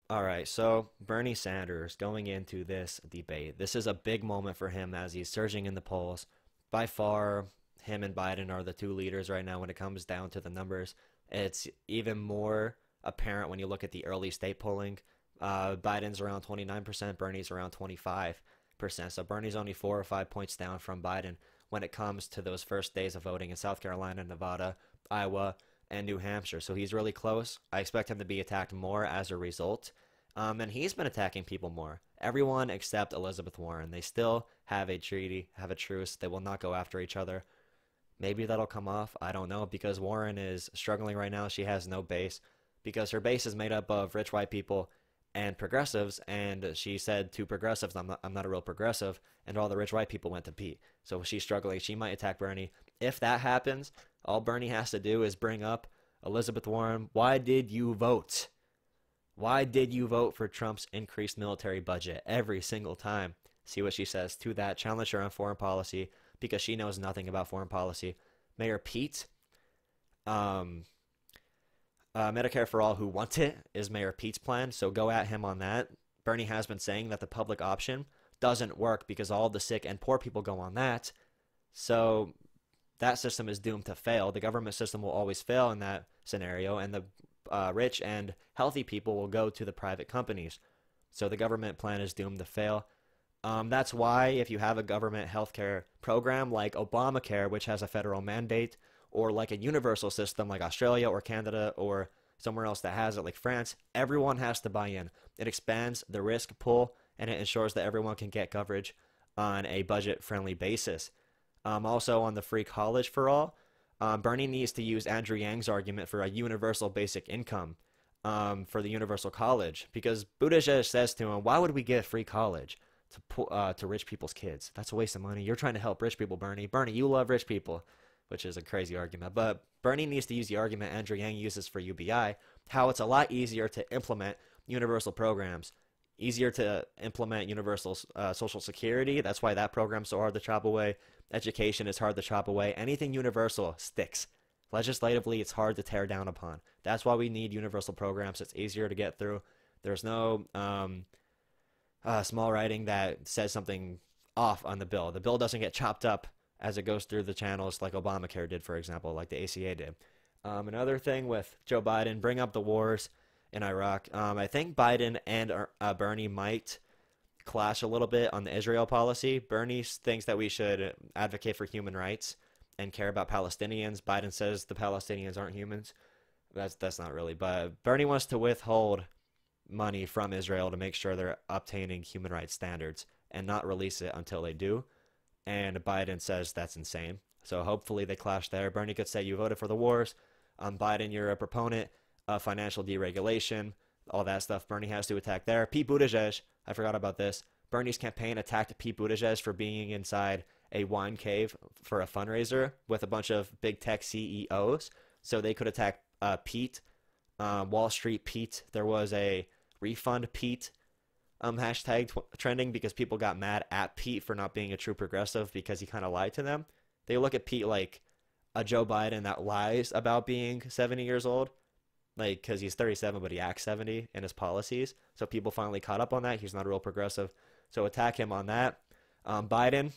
All right, so Bernie Sanders going into this debate. This is a big moment for him as he's surging in the polls. By far, him and Biden are the two leaders right now when it comes down to the numbers. It's even more apparent when you look at the early state polling. Biden's around 29%, Bernie's around 25%. So Bernie's only 4 or 5 points down from Biden when it comes to those first days of voting in South Carolina, Nevada, Iowa, and New Hampshire. So he's really close. I expect him to be attacked more as a result. And he's been attacking people more. Everyone except Elizabeth Warren. They still have a treaty, have a truce. They will not go after each other. Maybe that'll come off. I don't know because Warren is struggling right now. She has no base because her base is made up of rich white people and progressives. And she said to progressives, I'm not a real progressive. And all the rich white people went to Pete. So she's struggling. She might attack Bernie. If that happens, all Bernie has to do is bring up Elizabeth Warren. Why did you vote? Why did you vote for Trump's increased military budget every single time? See what she says to that. Challenge her on foreign policy because she knows nothing about foreign policy. Mayor Pete, um, Medicare for all who want it is Mayor Pete's plan, so go at him on that. Bernie has been saying that the public option doesn't work because all the sick and poor people go on that. So that system is doomed to fail. The government system will always fail in that scenario, and the rich and healthy people will go to the private companies. So the government plan is doomed to fail. That's why if you have a government healthcare program like Obamacare, which has a federal mandate, or like a universal system like Australia or Canada or somewhere else that has it, like France, everyone has to buy in. It expands the risk pool and it ensures that everyone can get coverage on a budget friendly basis. Also, on the free college for all, Bernie needs to use Andrew Yang's argument for a universal basic income for the universal college because Buttigieg says to him, "Why would we give free college to rich people's kids? That's a waste of money. You're trying to help rich people, Bernie. Bernie, you love rich people," which is a crazy argument. But Bernie needs to use the argument Andrew Yang uses for UBI, how it's a lot easier to implement universal programs, easier to implement universal social security. That's why that program's so hard to chop away. Education is hard to chop away. Anything universal sticks. Legislatively, it's hard to tear down upon. That's why we need universal programs. It's easier to get through. There's no small writing that says something off on the bill. The bill doesn't get chopped up as it goes through the channels like Obamacare did, for example, like the ACA did. Another thing with Joe Biden, bring up the wars in Iraq. I think Biden and Bernie might clash a little bit on the Israel policy. Bernie thinks that we should advocate for human rights and care about Palestinians. Biden says the Palestinians aren't humans. That's not really, but Bernie wants to withhold money from Israel to make sure they're obtaining human rights standards and not release it until they do. And Biden says that's insane. So hopefully they clash there. Bernie could say you voted for the wars. Biden, you're a proponent of financial deregulation, all that stuff. Bernie has to attack there. Pete Buttigieg, I forgot about this. Bernie's campaign attacked Pete Buttigieg for being inside a wine cave for a fundraiser with a bunch of big tech CEOs. So they could attack Pete, Wall Street Pete. There was a refund Pete hashtag trending because people got mad at Pete for not being a true progressive because he kind of lied to them. They look at Pete like a Joe Biden that lies about being 70 years old, like because he's 37 but he acts 70 in his policies. So people finally caught up on that. He's not a real progressive. So attack him on that. Biden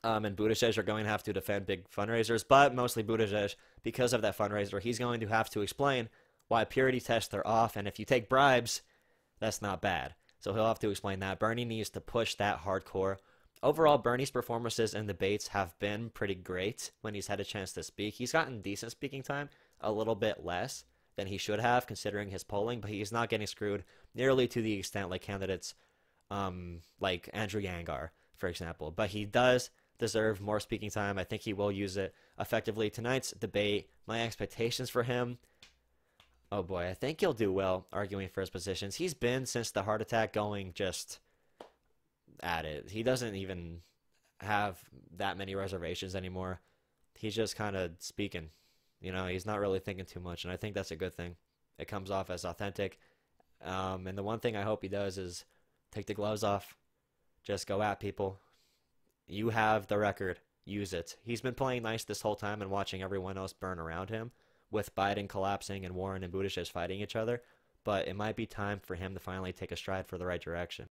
and Buttigieg are going to have to defend big fundraisers, but mostly Buttigieg because of that fundraiser. He's going to have to explain why purity tests are off, and if you take bribes, that's not bad. So he'll have to explain that. Bernie needs to push that hardcore. Overall, Bernie's performances in debates have been pretty great when he's had a chance to speak. He's gotten decent speaking time, a little bit less than he should have considering his polling, but he's not getting screwed nearly to the extent like candidates like Andrew Yang are, for example. But he does deserve more speaking time. I think he will use it effectively. Tonight's debate, my expectations for him, oh boy, I think he'll do well arguing for his positions. He's been, since the heart attack, going just at it. He doesn't even have that many reservations anymore. He's just kind of speaking. You know, he's not really thinking too much, and I think that's a good thing. It comes off as authentic. And the one thing I hope he does is take the gloves off. Just go at people. You have the record. Use it. He's been playing nice this whole time and watching everyone else burn around him with Biden collapsing and Warren and Buttigieg fighting each other. but it might be time for him to finally take a stride for the right direction.